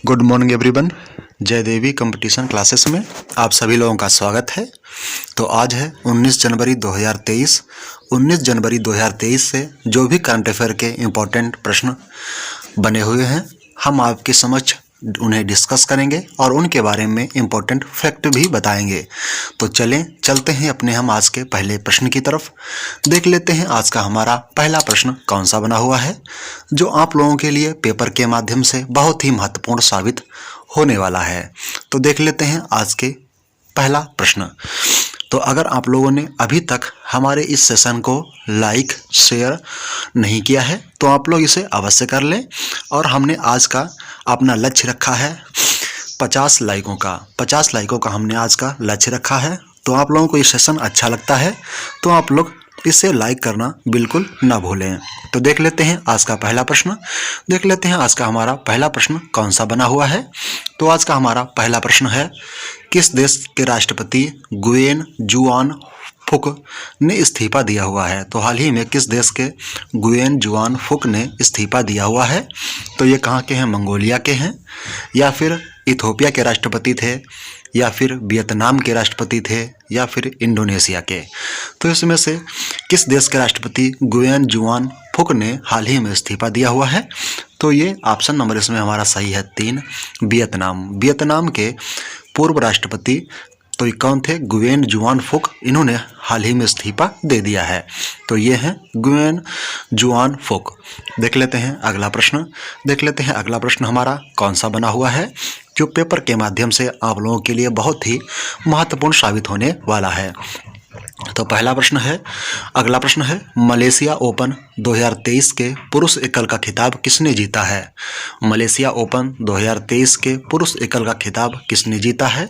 Good morning everyone. जय देवी competition classes में आप सभी लोगों का स्वागत है। तो आज है 19 जनवरी 2023। 19 जनवरी 2023 से जो भी करंट अफेयर के इम्पोर्टेंट प्रश्न बने हुए हैं हम आपके समक्ष उन्हें डिस्कस करेंगे और उनके बारे में इम्पोर्टेंट फैक्ट भी बताएंगे। तो चलते हैं अपने हम आज के पहले प्रश्न की तरफ। देख लेते हैं आज का हमारा पहला प्रश्न कौन सा बना हुआ है, जो आप लोगों के लिए पेपर के माध्यम से बहुत ही महत्वपूर्ण साबित होने वाला है। तो देख लेते हैं आज के पहला प्रश्न। तो अगर आप लोगों ने अभी तक हमारे इस सेशन को लाइक शेयर नहीं किया है तो आप लोग इसे अवश्य कर लें। और हमने आज का अपना लक्ष्य रखा है 50 लाइकों का। 50 लाइकों का हमने आज का लक्ष्य रखा है। तो आप लोगों को ये सेशन अच्छा लगता है तो आप लोग इसे लाइक करना बिल्कुल ना भूलें। तो देख लेते हैं आज का पहला प्रश्न। देख लेते हैं आज का हमारा पहला प्रश्न कौन सा बना हुआ है। तो आज का हमारा पहला प्रश्न है, किस देश के राष्ट्रपति गुयेन जुआन फुक ने इस्तीफा दिया हुआ है। तो हाल ही में किस देश के गुयेन जुआन फुक ने इस्तीफा दिया हुआ है। तो ये कहाँ के हैं, मंगोलिया के हैं, या फिर इथोपिया के राष्ट्रपति थे, या फिर वियतनाम के राष्ट्रपति थे, या फिर इंडोनेशिया के। तो इसमें से किस देश के राष्ट्रपति गुयेन जुआन फुक ने हाल ही में इस्तीफा दिया हुआ है। तो ये ऑप्शन नंबर इसमें हमारा सही है 3, वियतनाम। वियतनाम के पूर्व राष्ट्रपति तो ये कौन थे, गुयेन जुआन फुक। इन्होंने हाल ही में इस्तीफा दे दिया है। तो ये हैं गुयेन जुआन फुक। देख लेते हैं अगला प्रश्न। देख लेते हैं अगला प्रश्न हमारा कौन सा बना हुआ है, जो पेपर के माध्यम से आप लोगों के लिए बहुत ही महत्वपूर्ण साबित होने वाला है। तो पहला प्रश्न है, अगला प्रश्न है, मलेशिया ओपन 2023 के पुरुष एकल का खिताब किसने जीता है। मलेशिया ओपन 2023 के पुरुष एकल का खिताब किसने जीता है।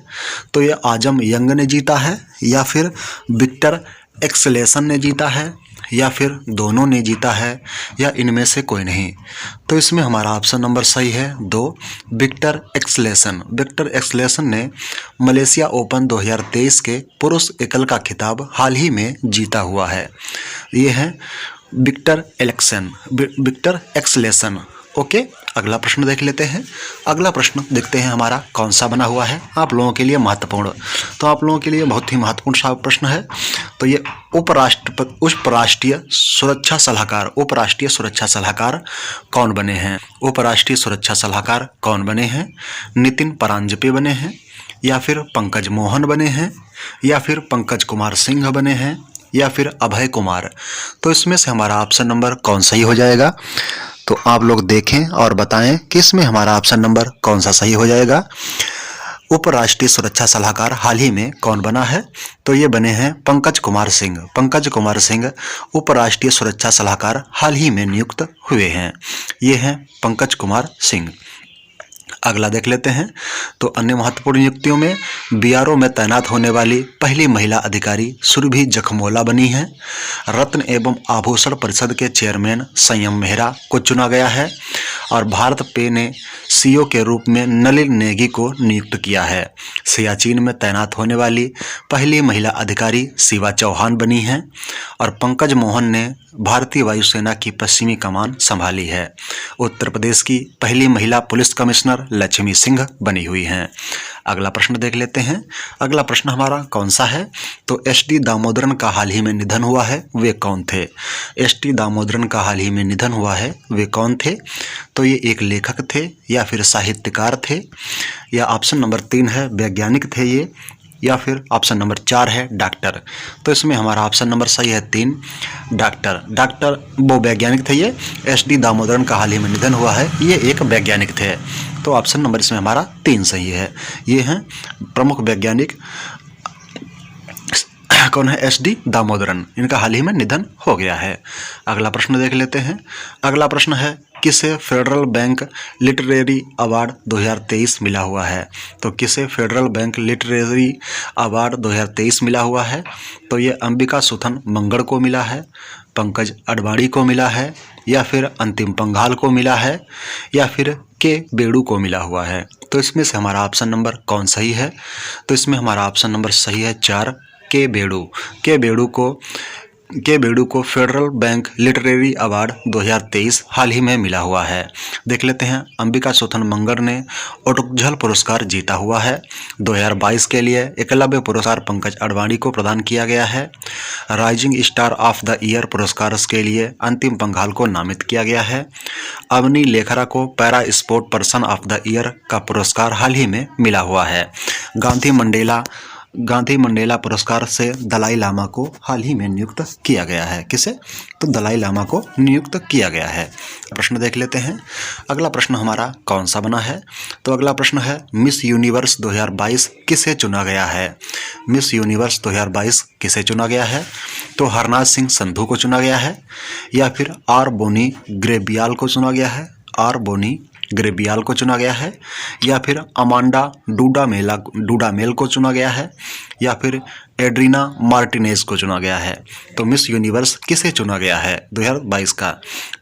तो ये आजम यंग ने जीता है, या फिर विक्टर एक्सेलेसन ने जीता है, या फिर दोनों ने जीता है, या इनमें से कोई नहीं। तो इसमें हमारा ऑप्शन नंबर सही है 2, विक्टर एक्सेलेसन। विक्टर एक्सेलेसन ने मलेशिया ओपन 2023 के पुरुष एकल का खिताब हाल ही में जीता हुआ है। ये है विक्टर एक्सेलेसन। ओके, अगला प्रश्न देख लेते हैं। अगला प्रश्न देखते हैं हमारा कौन सा बना हुआ है आप लोगों के लिए महत्वपूर्ण। तो आप लोगों के लिए बहुत ही महत्वपूर्ण प्रश्न है। तो ये उपराष्ट्रीय सुरक्षा सलाहकार कौन बने हैं। उपराष्ट्रीय सुरक्षा सलाहकार कौन बने हैं। नितिन परांजपे बने हैं, या फिर पंकज मोहन बने हैं, या फिर पंकज कुमार सिंह बने हैं, या फिर अभय कुमार। तो इसमें से हमारा ऑप्शन नंबर कौन सही हो जाएगा। तो आप लोग देखें और बताएं कि इसमें हमारा ऑप्शन नंबर कौन सा सही हो जाएगा। उपराष्ट्रीय सुरक्षा सलाहकार हाल ही में कौन बना है। तो ये बने हैं पंकज कुमार सिंह। पंकज कुमार सिंह उपराष्ट्रीय सुरक्षा सलाहकार हाल ही में नियुक्त हुए हैं। ये हैं पंकज कुमार सिंह। अगला देख लेते हैं। तो अन्य महत्वपूर्ण नियुक्तियों में बीआरओ में तैनात होने वाली पहली महिला अधिकारी सुरभि जखमोला बनी हैं। रत्न एवं आभूषण परिषद के चेयरमैन संयम मेहरा को चुना गया है। और भारत पे ने सीईओ के रूप में नलिन नेगी को नियुक्त किया है। सियाचिन में तैनात होने वाली पहली महिला अधिकारी शिवा चौहान बनी हैं। और पंकज मोहन ने भारतीय वायुसेना की पश्चिमी कमान संभाली है। उत्तर प्रदेश की पहली महिला पुलिस कमिश्नर लक्ष्मी सिंह बनी हुई हैं। अगला प्रश्न देख लेते हैं। अगला प्रश्न हमारा कौन सा है। तो एस.डी. दामोदरन का हाल ही में निधन हुआ है, वे कौन थे। एस.डी. दामोदरन का हाल ही में निधन हुआ है, वे कौन थे। तो ये एक लेखक थे, या फिर साहित्यकार थे, या ऑप्शन नंबर 3 है वैज्ञानिक थे ये, या फिर ऑप्शन नंबर 4 है डॉक्टर। तो इसमें हमारा ऑप्शन नंबर सही है 3, डॉक्टर वो वैज्ञानिक थे ये। एस.डी. दामोदरन का हाल ही में निधन हुआ है, ये एक वैज्ञानिक थे। तो ऑप्शन नंबर इसमें हमारा 3 सही है। ये हैं प्रमुख वैज्ञानिक कौन है, एस.डी. दामोदरन। इनका हाल ही में निधन हो गया है। अगला प्रश्न देख लेते हैं। अगला प्रश्न है, किसे फेडरल बैंक लिटरेरी अवार्ड 2023 मिला हुआ है। तो किसे फेडरल बैंक लिटरेरी अवार्ड 2023 मिला हुआ है। तो ये अंबिका सुथन मंगड़ को मिला है, पंकज अडवाणी को मिला है, या फिर अंतिम पंघाल को मिला है, या फिर के बेड़ू को मिला हुआ है। तो इसमें से हमारा ऑप्शन नंबर कौन सही है। तो इसमें हमारा ऑप्शन नंबर सही है 4, के बेड़ू। के बेड़ू को के बेडू को फेडरल बैंक लिटरेरी अवार्ड 2023 हाल ही में मिला हुआ है। देख लेते हैं, अंबिका सोथन मंगर ने ओटुकझल पुरस्कार जीता हुआ है। 2022 के लिए एकलव्य पुरस्कार पंकज अडवाणी को प्रदान किया गया है। Rising star of the year पुरस्कार के लिए अंतिम पंघाल को नामित किया गया है। अवनी लेखरा को para sport person of the year का पुरस्कार हाल ही में मिला हुआ है। गांधी मंडेला पुरस्कार से दलाई लामा को हाल ही में नियुक्त किया गया है। किसे? तो दलाई लामा को नियुक्त किया गया है। प्रश्न देख लेते हैं। अगला प्रश्न हमारा कौन सा बना है? तो अगला प्रश्न है, मिस यूनिवर्स 2022 किसे चुना गया है? मिस यूनिवर्स 2022 किसे चुना गया है? तो हरनाज सिंह संधू को चुना गया है, या फिर आर बोनी ग्रेबियाल को चुना गया है, आर बोनी ग्रेबियाल को चुना गया है, या फिर अमांडा डूडामेल को चुना गया है, या फिर एड्रीना मार्टिनेज को चुना गया है। तो मिस यूनिवर्स किसे चुना गया है 2022 का?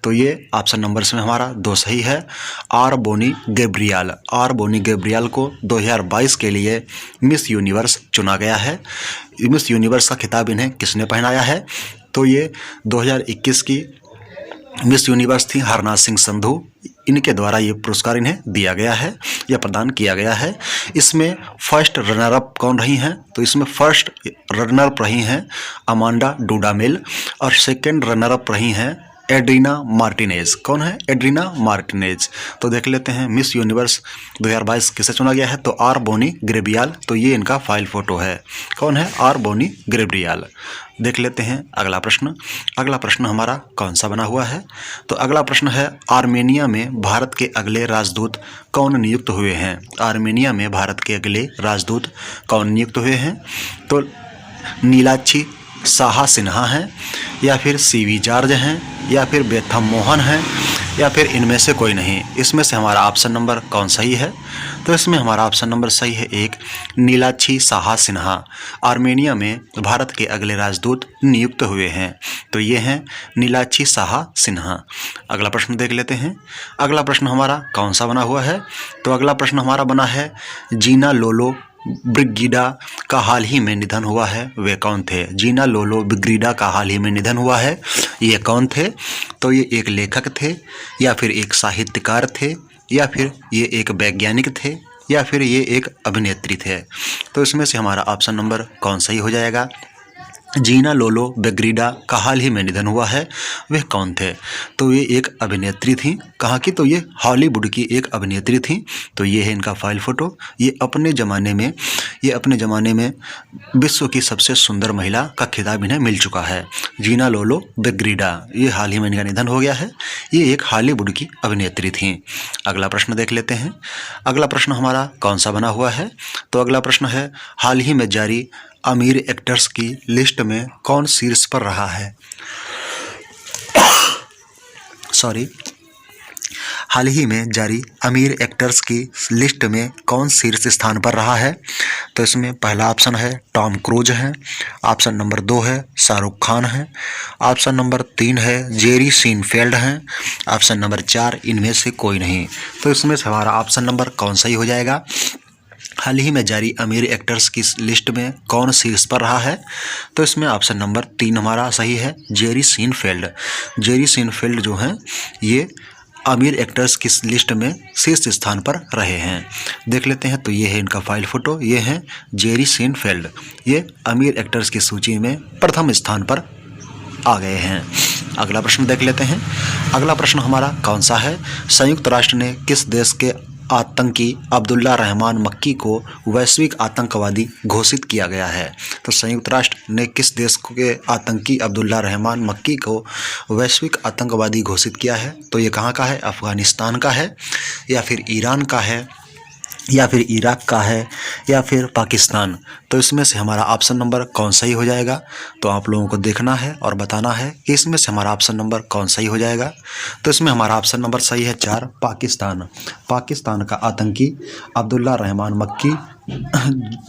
तो ये ऑप्शन नंबर में हमारा 2 सही है, R Bonney Gabriel. R Bonney Gabriel को 2022 के लिए मिस यूनिवर्स चुना गया है। मिस यूनिवर्स का खिताब इन्हें किसने पहनाया है? तो ये 2021 की मिस यूनिवर्स थी हरनाज सिंह संधू। इनके द्वारा ये पुरस्कार इन्हें दिया गया है या प्रदान किया गया है। इसमें फर्स्ट रनर अप कौन रही हैं? तो इसमें फर्स्ट रनर अप रही हैं अमांडा डूडामेल, और सेकंड रनर अप रही हैं एड्रीना मार्टिनेज। कौन है? एड्रीना मार्टिनेज। तो देख लेते हैं, मिस यूनिवर्स 2022 किसे चुना गया है? तो आर बोनी ग्रेबियाल। तो ये इनका फाइल फोटो है। कौन है? आर बोनी ग्रेबियाल। देख लेते हैं अगला प्रश्न। अगला प्रश्न हमारा कौन सा बना हुआ है? तो अगला प्रश्न है, आर्मेनिया में भारत के अगले राजदूत कौन नियुक्त हुए हैं? आर्मेनिया में भारत के अगले राजदूत कौन नियुक्त हुए हैं? तो नीलाक्षी साहा सिन्हा हैं, या फिर सीवी जॉर्ज हैं, या फिर बेथम मोहन हैं, या फिर इनमें से कोई नहीं। इसमें से हमारा ऑप्शन नंबर कौन सही है? तो इसमें हमारा ऑप्शन नंबर सही है 1, नीलाक्षी साहा सिन्हा। आर्मेनिया में भारत के अगले राजदूत नियुक्त हुए हैं। तो ये हैं नीलाक्षी साहा सिन्हा। अगला प्रश्न देख लेते हैं। अगला प्रश्न हमारा कौन सा बना हुआ है? तो अगला प्रश्न हमारा बना है, जीना लोलो ब्रिगीडा का हाल ही में निधन हुआ है, वे कौन थे? जीना लोलो ब्रिगीडा का हाल ही में निधन हुआ है, ये कौन थे? तो ये एक लेखक थे, या फिर एक साहित्यकार थे, या फिर ये एक वैज्ञानिक थे, या फिर ये एक अभिनेत्री थे। तो इसमें से हमारा ऑप्शन नंबर कौन सही हो जाएगा? जीना लोलो ब्रिगीडा का हाल ही में निधन हुआ है, वे कौन थे? तो ये एक अभिनेत्री थी। कहाँ की? तो ये हॉलीवुड की एक अभिनेत्री थी। तो ये है इनका फाइल फोटो। ये अपने ज़माने में विश्व की सबसे सुंदर महिला का खिताब इन्हें मिल चुका है। जीना लोलो ब्रिगीडा, ये हाल ही में इनका निधन हो गया है। ये एक हॉलीवुड की अभिनेत्री थी। अगला प्रश्न देख लेते हैं। अगला प्रश्न हमारा कौन सा बना हुआ है? तो अगला प्रश्न है, हाल ही में जारी अमीर एक्टर्स की लिस्ट में कौन शीर्ष पर रहा है? हाल ही में जारी अमीर एक्टर्स की लिस्ट में कौन शीर्ष स्थान पर रहा है? तो इसमें पहला ऑप्शन है टॉम क्रूज है, ऑप्शन नंबर 2 है शाहरुख खान है, ऑप्शन नंबर 3 है जेरी सीनफेल्ड हैं, ऑप्शन नंबर 4 इनमें से कोई नहीं। तो इसमें से हमारा ऑप्शन नंबर कौन सही हो जाएगा? हाल ही में जारी अमीर एक्टर्स की लिस्ट में कौन शीर्ष पर रहा है? तो इसमें ऑप्शन नंबर 3 हमारा सही है, जेरी सीनफेल्ड। जेरी सीनफेल्ड जो हैं ये अमीर एक्टर्स की लिस्ट में शीर्ष स्थान पर रहे हैं। देख लेते हैं। तो ये है इनका फाइल फोटो, ये हैं जेरी सीनफेल्ड। ये अमीर एक्टर्स की सूची में प्रथम स्थान पर आ गए हैं। अगला प्रश्न देख लेते हैं। अगला प्रश्न हमारा कौन सा है? संयुक्त राष्ट्र ने किस देश के आतंकी अब्दुल्ला रहमान मक्की को वैश्विक आतंकवादी घोषित किया गया है? तो संयुक्त राष्ट्र ने किस देश के आतंकी अब्दुल्ला रहमान मक्की को वैश्विक आतंकवादी घोषित किया है? तो ये कहाँ का है? अफ़गानिस्तान का है, या फिर ईरान का है, या फिर इराक का है, या फिर पाकिस्तान। तो इसमें से हमारा ऑप्शन नंबर कौन सही हो जाएगा? तो आप लोगों को देखना है और बताना है कि इसमें से हमारा ऑप्शन नंबर कौन सही हो जाएगा। तो इसमें हमारा ऑप्शन नंबर सही है 4, पाकिस्तान। पाकिस्तान का आतंकी अब्दुल्ला रहमान मक्की,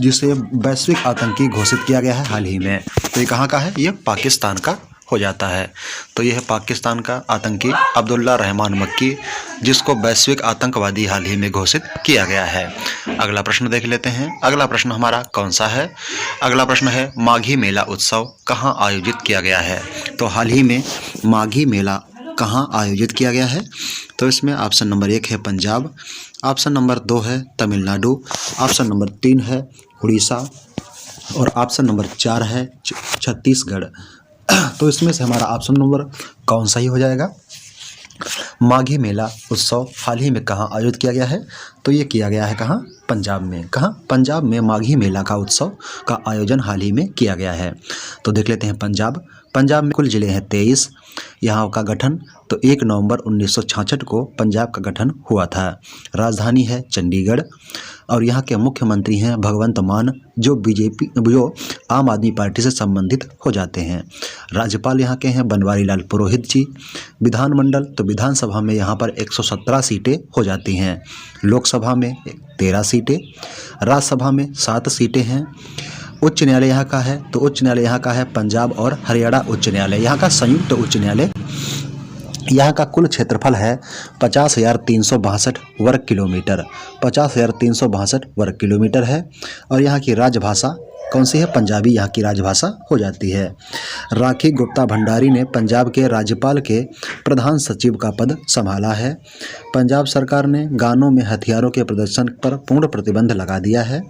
जिसे वैश्विक आतंकी घोषित किया गया है हाल ही में। तो ये कहाँ का है? ये पाकिस्तान का हो जाता है। तो यह पाकिस्तान का आतंकी अब्दुल्ला रहमान मक्की, जिसको वैश्विक आतंकवादी हाल ही में घोषित किया गया है। अगला प्रश्न देख लेते हैं। अगला प्रश्न हमारा कौन सा है? अगला प्रश्न है माघी मेला उत्सव कहाँ आयोजित किया गया है? तो हाल ही में माघी मेला कहाँ आयोजित किया गया है? तो इसमें ऑप्शन नंबर 1 है पंजाब, ऑप्शन नंबर 2 है तमिलनाडु, ऑप्शन नंबर 3 है उड़ीसा और ऑप्शन नंबर 4 है छत्तीसगढ़। तो इसमें से हमारा ऑप्शन नंबर कौन सा ही हो जाएगा? माघी मेला उत्सव हाल ही में कहाँ आयोजित किया गया है? तो ये किया गया है कहाँ? पंजाब में। कहाँ? पंजाब में माघी मेला का उत्सव का आयोजन हाल ही में किया गया है। तो देख लेते हैं पंजाब। पंजाब में कुल जिले हैं 23। यहाँ का गठन तो 1 नवंबर 1966 को पंजाब का गठन हुआ था। राजधानी है चंडीगढ़ और यहाँ के मुख्यमंत्री हैं भगवंत मान, जो आम आदमी पार्टी से संबंधित हो जाते हैं। राज्यपाल यहाँ के हैं बनवारी लाल पुरोहित जी। विधानमंडल तो विधानसभा में यहाँ पर 117 सीटें हो जाती हैं। लोकसभा में 13 सीटें, राज्यसभा में 7 सीटें हैं। उच्च न्यायालय यहाँ का है तो उच्च न्यायालय यहाँ का है पंजाब और हरियाणा उच्च न्यायालय, यहाँ का संयुक्त उच्च न्यायालय। यहाँ का कुल क्षेत्रफल है 50,362 वर्ग किलोमीटर, 50,362 वर्ग किलोमीटर है। और यहाँ की राजभाषा कौन सी है? पंजाबी यहाँ की राजभाषा हो जाती है। राखी गुप्ता भंडारी ने पंजाब के राज्यपाल के प्रधान सचिव का पद संभाला है। पंजाब सरकार ने गानों में हथियारों के प्रदर्शन पर पूर्ण प्रतिबंध लगा दिया है।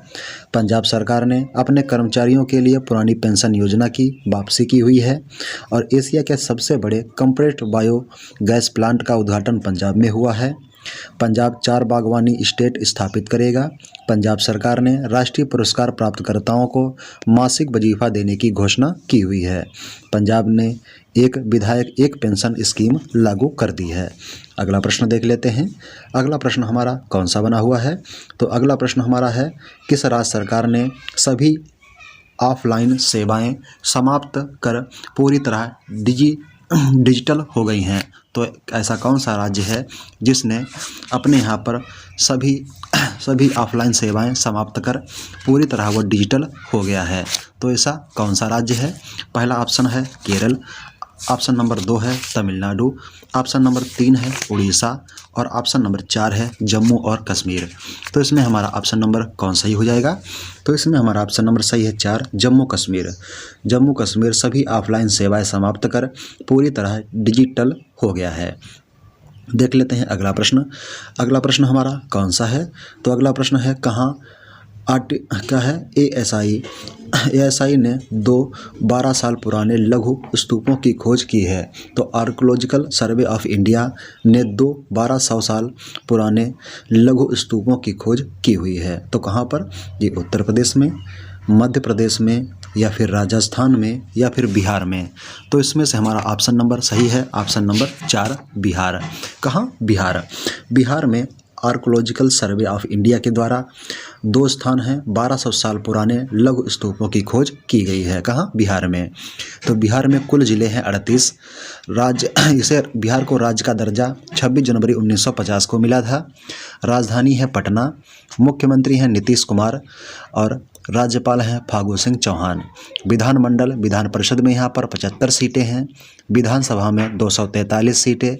पंजाब सरकार ने अपने कर्मचारियों के लिए पुरानी पेंशन योजना की वापसी की हुई है और एशिया के सबसे बड़े कंप्रेस्ड बायो गैस प्लांट का उद्घाटन पंजाब में हुआ है। पंजाब 4 बागवानी स्टेट स्थापित करेगा। पंजाब सरकार ने राष्ट्रीय पुरस्कार प्राप्तकर्ताओं को मासिक वजीफा देने की घोषणा की हुई है। पंजाब ने एक विधायक एक पेंशन स्कीम लागू कर दी है। अगला प्रश्न देख लेते हैं। अगला प्रश्न हमारा कौन सा बना हुआ है? तो अगला प्रश्न हमारा है किस राज्य सरकार ने सभी ऑफलाइन सेवाएं समाप्त कर पूरी तरह डिजिटल हो गई हैं? तो ऐसा कौन सा राज्य है जिसने अपने यहाँ पर सभी ऑफलाइन सेवाएं समाप्त कर पूरी तरह वो डिजिटल हो गया है? तो ऐसा कौन सा राज्य है? पहला ऑप्शन है केरल, ऑप्शन नंबर 2 है तमिलनाडु, ऑप्शन नंबर 3 है उड़ीसा और ऑप्शन नंबर 4 है जम्मू और कश्मीर। तो इसमें हमारा ऑप्शन नंबर कौन सही हो जाएगा? तो इसमें हमारा ऑप्शन नंबर सही है 4 जम्मू कश्मीर। जम्मू कश्मीर सभी ऑफलाइन सेवाएं समाप्त कर पूरी तरह डिजिटल हो गया है। देख लेते हैं अगला प्रश्न। अगला प्रश्न हमारा कौन सा है? तो अगला प्रश्न है कहाँ क्या है? एएसआई ने 12 साल पुराने लघु स्तूपों की खोज की है। तो आर्कोलॉजिकल सर्वे ऑफ इंडिया ने 1200 साल पुराने लघु स्तूपों की खोज की हुई है। तो कहाँ पर? ये उत्तर प्रदेश में, मध्य प्रदेश में या फिर राजस्थान में या फिर बिहार में। तो इसमें से हमारा ऑप्शन नंबर सही है, ऑप्शन नंबर 4 बिहार। कहाँ? बिहार। बिहार में आर्कोलॉजिकल सर्वे ऑफ इंडिया के द्वारा 2 स्थान हैं 1200 साल पुराने लघु स्तूपों की खोज की गई है। कहाँ? बिहार में। तो बिहार में कुल जिले हैं 38। इसे बिहार को राज्य का दर्जा 26 जनवरी 1950 को मिला था। राजधानी है पटना, मुख्यमंत्री हैं नीतीश कुमार और राज्यपाल हैं फागू सिंह चौहान। विधानमंडल विधान परिषद में यहाँ पर 75 सीटें हैं, विधानसभा में 243 सीटें,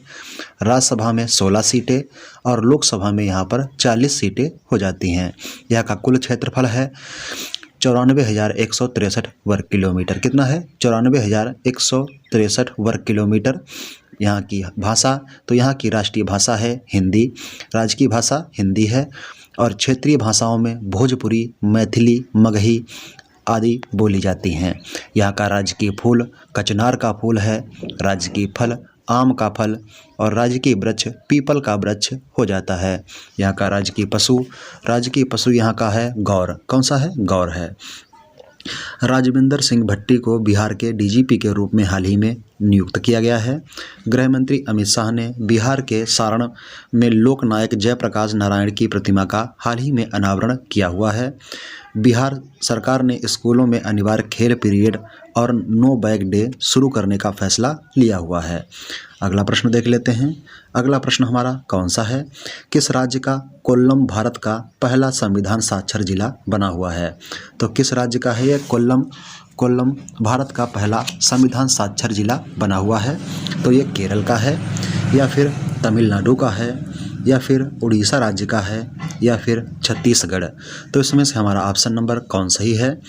राज्यसभा में 16 सीटें और लोकसभा में यहाँ पर 40 सीटें हो जाती हैं। यहाँ का कुल क्षेत्रफल है 94,163 वर्ग किलोमीटर। कितना है? 94,163 वर्ग किलोमीटर। यहाँ की भाषा तो यहाँ की राष्ट्रीय भाषा है हिंदी, राज्य की भाषा हिंदी है और क्षेत्रीय भाषाओं में भोजपुरी, मैथिली, मगही आदि बोली जाती हैं। यहाँ का राजकीय फूल कचनार का फूल है, राजकीय फल आम का फल और राजकीय वृक्ष पीपल का वृक्ष हो जाता है। यहाँ का राजकीय पशु यहाँ का है गौर। कौन सा है? गौर है। राजविंदर सिंह भट्टी को बिहार के डीजीपी के रूप में हाल ही में नियुक्त किया गया है। गृह मंत्री अमित शाह ने बिहार के सारण में लोकनायक जयप्रकाश नारायण की प्रतिमा का हाल ही में अनावरण किया हुआ है। बिहार सरकार ने स्कूलों में अनिवार्य खेल पीरियड और नो बैग डे शुरू करने का फैसला लिया हुआ है। अगला प्रश्न देख लेते हैं। अगला प्रश्न हमारा कौन सा है? किस राज्य का कोल्लम भारत का पहला संविधान साक्षर जिला बना हुआ है? तो किस राज्य का है ये कोल्लम भारत का पहला संविधान साक्षर जिला बना हुआ है? तो ये केरल का है, या फिर तमिलनाडु का है, या फिर उड़ीसा राज्य का है, या फिर छत्तीसगढ़। तो इसमें से हमारा ऑप्शन नंबर कौन सही है?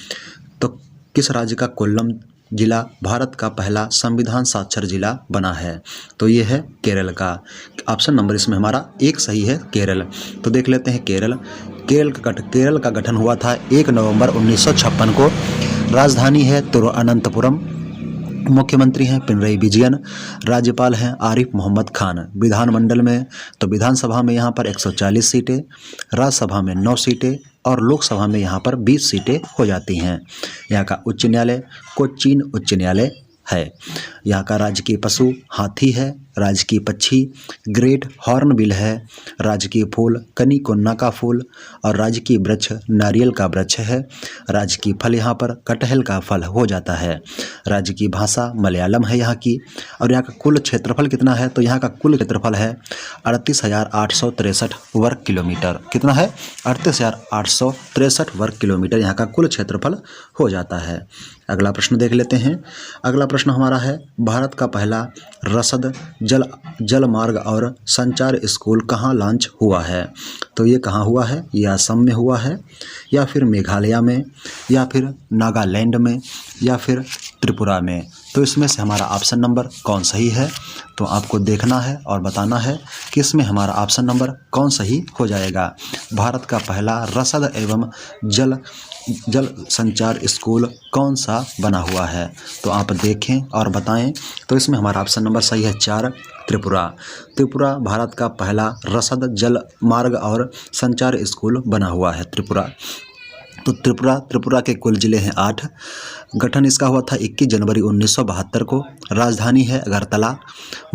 तो किस राज्य का कोल्लम जिला भारत का पहला संविधान साक्षर जिला बना है? तो ये है केरल का। ऑप्शन नंबर इसमें हमारा एक सही है, केरल। तो देख लेते हैं केरल का गठन हुआ था 1 नवंबर 1956 को। राजधानी है तिरुअनंतपुरम। मुख्यमंत्री हैं पिनरई विजयन। राज्यपाल हैं आरिफ मोहम्मद खान। विधानमंडल में तो विधानसभा में यहाँ पर 140 सीटें, राज्यसभा में 9 सीटें और लोकसभा में यहाँ पर 20 सीटें हो जाती हैं। यहाँ का उच्च न्यायालय कोचीन उच्च न्यायालय है। यहाँ का राजकीय पशु हाथी है। राजकीय पक्षी ग्रेट हॉर्नबिल है। राजकीय फूल कनीकोन्ना का फूल और राजकीय वृक्ष नारियल का वृक्ष है। राजकीय फल यहाँ पर कटहल का फल हो जाता है। राजकीय भाषा मलयालम है यहाँ की। और यहाँ का कुल क्षेत्रफल कितना है? तो यहाँ का कुल क्षेत्रफल है 38,863 वर्ग किलोमीटर। कितना है? 38,863 वर्ग किलोमीटर यहाँ का कुल क्षेत्रफल हो जाता है। अगला प्रश्न देख लेते हैं। अगला प्रश्न हमारा है, भारत का पहला रसद जल मार्ग और संचार स्कूल कहाँ लॉन्च हुआ है? तो ये कहाँ हुआ है? ये असम में हुआ है, या फिर मेघालय में, या फिर नागालैंड में, या फिर त्रिपुरा में। तो इसमें से हमारा ऑप्शन नंबर कौन सही है? तो आपको देखना है और बताना है कि इसमें हमारा ऑप्शन नंबर कौन सही हो जाएगा। भारत का पहला रसद एवं जल संचार स्कूल कौन सा बना हुआ है? तो आप देखें और बताएं। तो इसमें हमारा ऑप्शन नंबर सही है 4, त्रिपुरा। त्रिपुरा भारत का पहला रसद जल मार्ग और संचार स्कूल बना हुआ है, त्रिपुरा। तो त्रिपुरा के कुल जिले हैं 8। गठन इसका हुआ था 21 जनवरी 1972 को। राजधानी है अगरतला।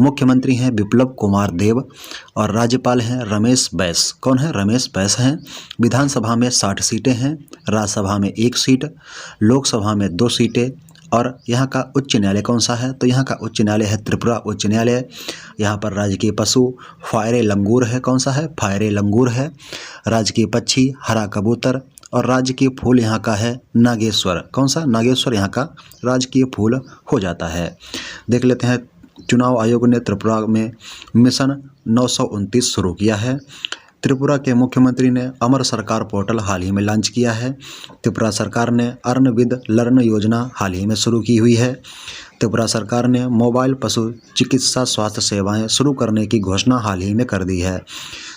मुख्यमंत्री हैं बिप्लब कुमार देव और राज्यपाल हैं रमेश बैस। कौन है? रमेश बैस हैं। विधानसभा में 60 सीटें हैं, राज्यसभा में 1 सीट, लोकसभा में 2 सीटें। और यहाँ का उच्च न्यायालय कौन सा है? तो यहाँ का उच्च न्यायालय है त्रिपुरा उच्च न्यायालय। यहाँ पर राजकीय पशु फायरे लंगूर है। कौन सा है? फायरे लंगूर है। राजकीय पक्षी हरा कबूतर और राजकीय फूल यहाँ का है नागेश्वर। कौन सा? नागेश्वर यहाँ का राजकीय फूल हो जाता है। देख लेते हैं, चुनाव आयोग ने त्रिपुरा में मिशन 929 शुरू किया है। त्रिपुरा के मुख्यमंत्री ने अमर सरकार पोर्टल हाल ही में लॉन्च किया है। त्रिपुरा सरकार ने अर्न विद लर्न योजना हाल ही में शुरू की हुई है। त्रिपुरा सरकार ने मोबाइल पशु चिकित्सा स्वास्थ्य सेवाएं शुरू करने की घोषणा हाल ही में कर दी है।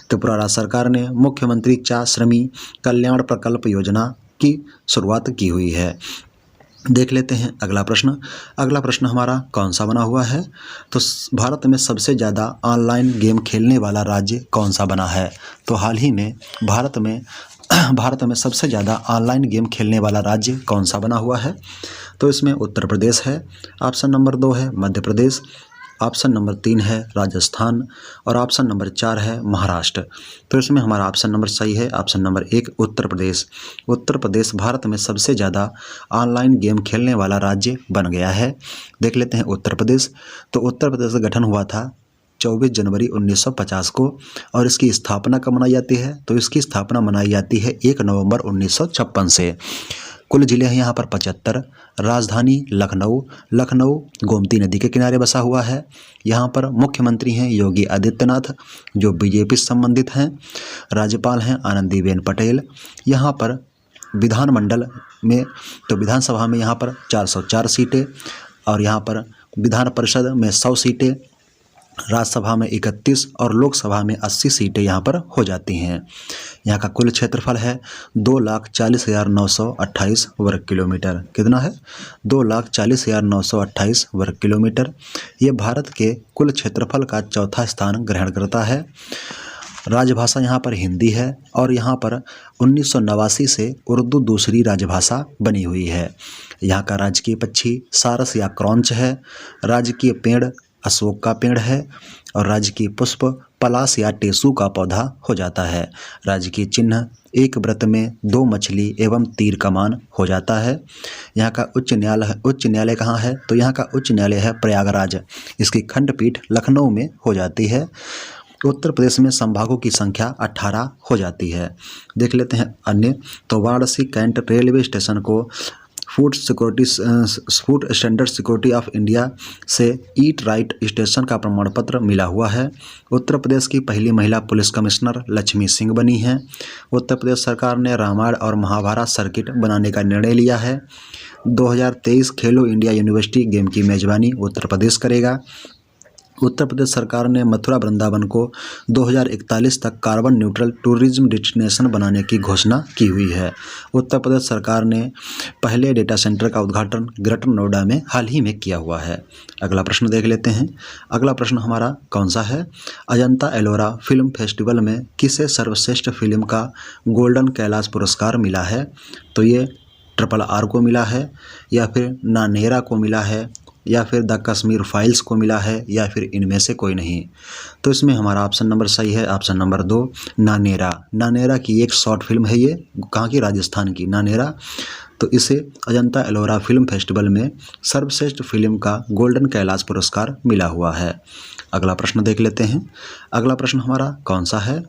त्रिपुरा राज्य सरकार ने मुख्यमंत्री चा श्रमिक कल्याण प्रकल्प योजना की शुरुआत की हुई है। देख लेते हैं अगला प्रश्न। अगला प्रश्न हमारा कौन सा बना हुआ है? तो भारत में सबसे ज़्यादा ऑनलाइन गेम खेलने वाला राज्य कौन सा बना है? तो हाल ही में भारत में सबसे ज़्यादा ऑनलाइन गेम खेलने वाला राज्य कौन सा बना हुआ है? तो इसमें उत्तर प्रदेश है। ऑप्शन नंबर 2 है मध्य प्रदेश। ऑप्शन नंबर 3 है राजस्थान और ऑप्शन नंबर 4 है महाराष्ट्र। तो इसमें हमारा ऑप्शन नंबर सही है, ऑप्शन नंबर 1 उत्तर प्रदेश। उत्तर प्रदेश भारत में सबसे ज़्यादा ऑनलाइन गेम खेलने वाला राज्य बन गया है। देख लेते हैं उत्तर प्रदेश। तो उत्तर प्रदेश का गठन हुआ था 24 जनवरी 1950 को और इसकी स्थापना कब मनाई जाती है? तो इसकी स्थापना मनाई जाती है 1 नवंबर 1956 से। कुल जिले हैं यहाँ पर 75। राजधानी लखनऊ गोमती नदी के किनारे बसा हुआ है। यहाँ पर मुख्यमंत्री हैं योगी आदित्यनाथ जो बीजेपी से संबंधित हैं। राज्यपाल हैं आनंदीबेन पटेल। यहाँ पर विधानमंडल में तो विधानसभा में यहाँ पर 404 सीटें और यहाँ पर विधान परिषद में 100 सीटें, राज्यसभा में 31 और लोकसभा में 80 सीटें यहाँ पर हो जाती हैं। यहाँ का कुल क्षेत्रफल है 2,40,928 वर्ग किलोमीटर। कितना है? 2,40,928 वर्ग किलोमीटर। ये भारत के कुल क्षेत्रफल का चौथा स्थान ग्रहण करता है। राजभाषा यहाँ पर हिंदी है और यहाँ पर 1989 से उर्दू दूसरी राजभाषा बनी हुई है। यहाँ का राजकीय पक्षी सारस या क्रॉन्च है। राजकीय पेड़ अशोक का पेड़ है और राजकीय पुष्प पलाश या टेसू का पौधा हो जाता है। राजकीय चिन्ह एक व्रत में 2 मछली एवं तीर कमान हो जाता है। यहाँ का उच्च न्यायालय कहाँ है? तो यहाँ का उच्च न्यायालय है प्रयागराज। इसकी खंडपीठ लखनऊ में हो जाती है। उत्तर प्रदेश में संभागों की संख्या 18 हो जाती है। देख लेते हैं अन्य। तो वाराणसी कैंट रेलवे स्टेशन को food standard security of India से ईट राइट स्टेशन का प्रमाण पत्र मिला हुआ है। उत्तर प्रदेश की पहली महिला पुलिस कमिश्नर लक्ष्मी सिंह बनी हैं। उत्तर प्रदेश सरकार ने रामायण और महाभारत सर्किट बनाने का निर्णय लिया है। 2023 खेलो इंडिया यूनिवर्सिटी गेम की मेजबानी उत्तर प्रदेश करेगा। उत्तर प्रदेश सरकार ने मथुरा वृंदावन को 2041 तक कार्बन न्यूट्रल टूरिज्म डेस्टिनेशन बनाने की घोषणा की हुई है। उत्तर प्रदेश सरकार ने पहले डेटा सेंटर का उद्घाटन ग्रेटर नोएडा में हाल ही में किया हुआ है। अगला प्रश्न देख लेते हैं। अगला प्रश्न हमारा कौन सा है? अजंता एलोरा फिल्म फेस्टिवल में किसे सर्वश्रेष्ठ फिल्म का गोल्डन कैलाश पुरस्कार मिला है? तो ये RRR को मिला है, या फिर नानेरा को मिला है, या फिर द कश्मीर फाइल्स को मिला है, या फिर इनमें से कोई नहीं। तो इसमें हमारा ऑप्शन नंबर सही है, ऑप्शन नंबर 2 नानेरा। नानेरा की एक शॉर्ट फिल्म है, ये कहाँ की? राजस्थान की नानेरा। तो इसे अजंता एलोरा फिल्म फेस्टिवल में सर्वश्रेष्ठ फिल्म का गोल्डन कैलाश पुरस्कार मिला हुआ है। अगला प्रश्न देख लेते हैं। अगला प्रश्न हमारा कौन सा है?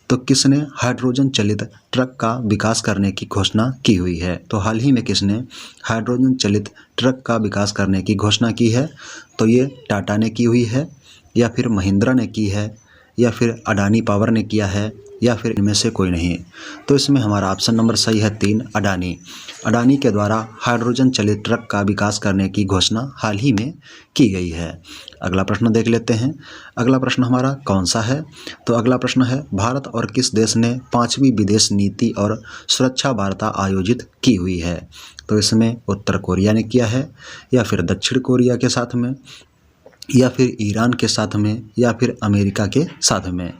तो किसने हाइड्रोजन चलित ट्रक का विकास करने की घोषणा की हुई है? तो हाल ही में किसने हाइड्रोजन चलित ट्रक का विकास करने की घोषणा की है? तो ये टाटा ने की हुई है, या फिर महिंद्रा ने की है, या फिर अडानी पावर ने किया है, या फिर इनमें से कोई नहीं। तो इसमें हमारा ऑप्शन नंबर सही है 3 अडानी। अडानी के द्वारा हाइड्रोजन चलित ट्रक का विकास करने की घोषणा हाल ही में की गई है। अगला प्रश्न देख लेते हैं। अगला प्रश्न हमारा कौन सा है? तो अगला प्रश्न है, भारत और किस देश ने 5वीं विदेश नीति और सुरक्षा वार्ता आयोजित की हुई है? तो इसमें उत्तर कोरिया ने किया है, या फिर दक्षिण कोरिया के साथ में, या फिर ईरान के साथ में, या फिर अमेरिका के साथ में।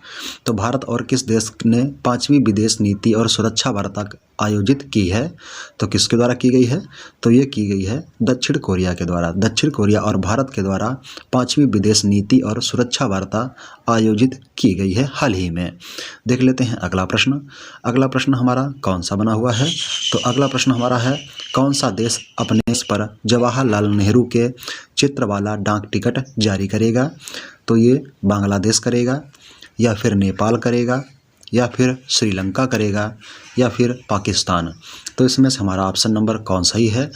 तो भारत और किस देश ने 5वीं विदेश नीति और सुरक्षा वार्ता आयोजित की है? तो किसके द्वारा की गई है? तो ये की गई है दक्षिण कोरिया के द्वारा। दक्षिण कोरिया और भारत के द्वारा 5वीं विदेश नीति और सुरक्षा वार्ता आयोजित की गई है हाल ही में। देख लेते हैं अगला प्रश्न। अगला प्रश्न हमारा कौन सा बना हुआ है? तो अगला प्रश्न हमारा है, कौन सा देश अपने देश पर जवाहरलाल नेहरू के चित्र वाला डाक टिकट जारी करेगा? तो ये बांग्लादेश करेगा, या फिर नेपाल करेगा, या फिर श्रीलंका करेगा, या फिर पाकिस्तान। तो इसमें से हमारा ऑप्शन नंबर कौन सही है?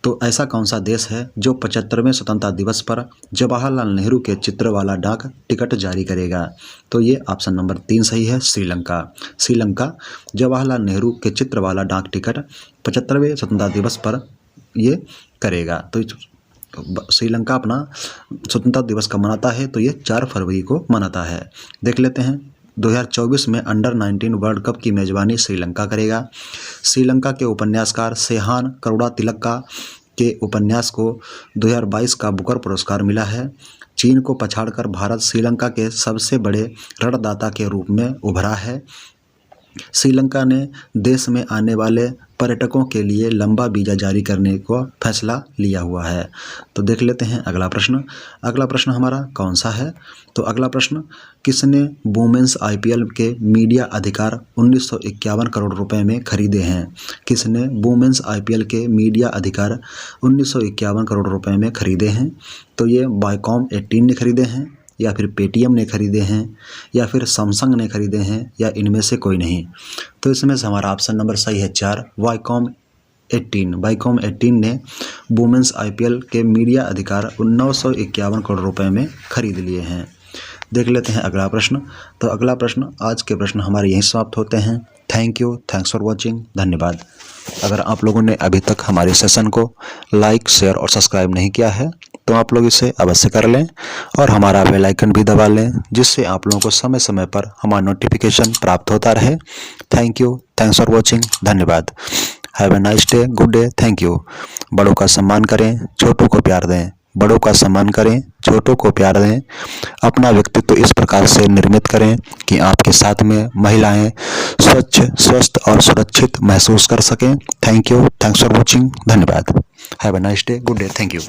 तो ऐसा कौन सा देश है जो 75वें स्वतंत्रता दिवस पर जवाहरलाल नेहरू के चित्र वाला डाक टिकट जारी करेगा? तो ये ऑप्शन नंबर 3 सही है, श्रीलंका। श्रीलंका जवाहरलाल नेहरू के चित्र वाला डाक टिकट 75वें स्वतंत्रता दिवस पर ये करेगा। तो श्रीलंका अपना स्वतंत्रता दिवस कब मनाता है? तो ये 4 फरवरी को मनाता है। देख लेते हैं। 2024 में अंडर 19 वर्ल्ड कप की मेजबानी श्रीलंका करेगा। श्रीलंका के उपन्यासकार सेहान करुणा तिलक्का के उपन्यास को 2022 का बुकर पुरस्कार मिला है। चीन को पछाड़कर भारत श्रीलंका के सबसे बड़े ऋणदाता के रूप में उभरा है। श्रीलंका ने देश में आने वाले पर्यटकों के लिए लंबा वीज़ा जारी करने का फैसला लिया हुआ है। तो देख लेते हैं अगला प्रश्न। अगला प्रश्न हमारा कौन सा है? तो अगला प्रश्न, किसने वुमेन्स IPL के मीडिया अधिकार 1951 करोड़ रुपए में खरीदे हैं? किसने वुमेन्स IPL के मीडिया अधिकार 1951 करोड़ रुपए में खरीदे हैं? तो ये वायकॉम 18 ने खरीदे हैं, या फिर पेटीएम ने खरीदे हैं, या फिर सैमसंग ने खरीदे हैं, या इनमें से कोई नहीं। तो इसमें से हमारा ऑप्शन नंबर सही है 4 वायकॉम 18। वायकॉम 18 ने वुमेन्स IPL के मीडिया अधिकार 951 करोड़ रुपए में खरीद लिए हैं। देख लेते हैं अगला प्रश्न। तो अगला प्रश्न, आज के प्रश्न हमारे यहीं समाप्त होते हैं। Thank you, thanks for watching, धन्यवाद। अगर आप लोगों ने अभी तक हमारे सेशन को लाइक, शेयर और सब्सक्राइब नहीं किया है तो आप लोग इसे अवश्य कर लें, और हमारा बेल आइकन भी दबा लें, जिससे आप लोगों को समय समय पर हमारा नोटिफिकेशन प्राप्त होता रहे। Thank you, thanks for watching, धन्यवाद। Have a nice day, good day, thank you. बड़ों का सम्मान करें, छोटों को प्यार दें। बड़ों का सम्मान करें, छोटों को प्यार दें। अपना व्यक्तित्व इस प्रकार से निर्मित करें कि आपके साथ में महिलाएं स्वच्छ, स्वस्थ और सुरक्षित महसूस कर सकें। Thank you, thanks for watching, धन्यवाद। Have a nice day, good day, thank you.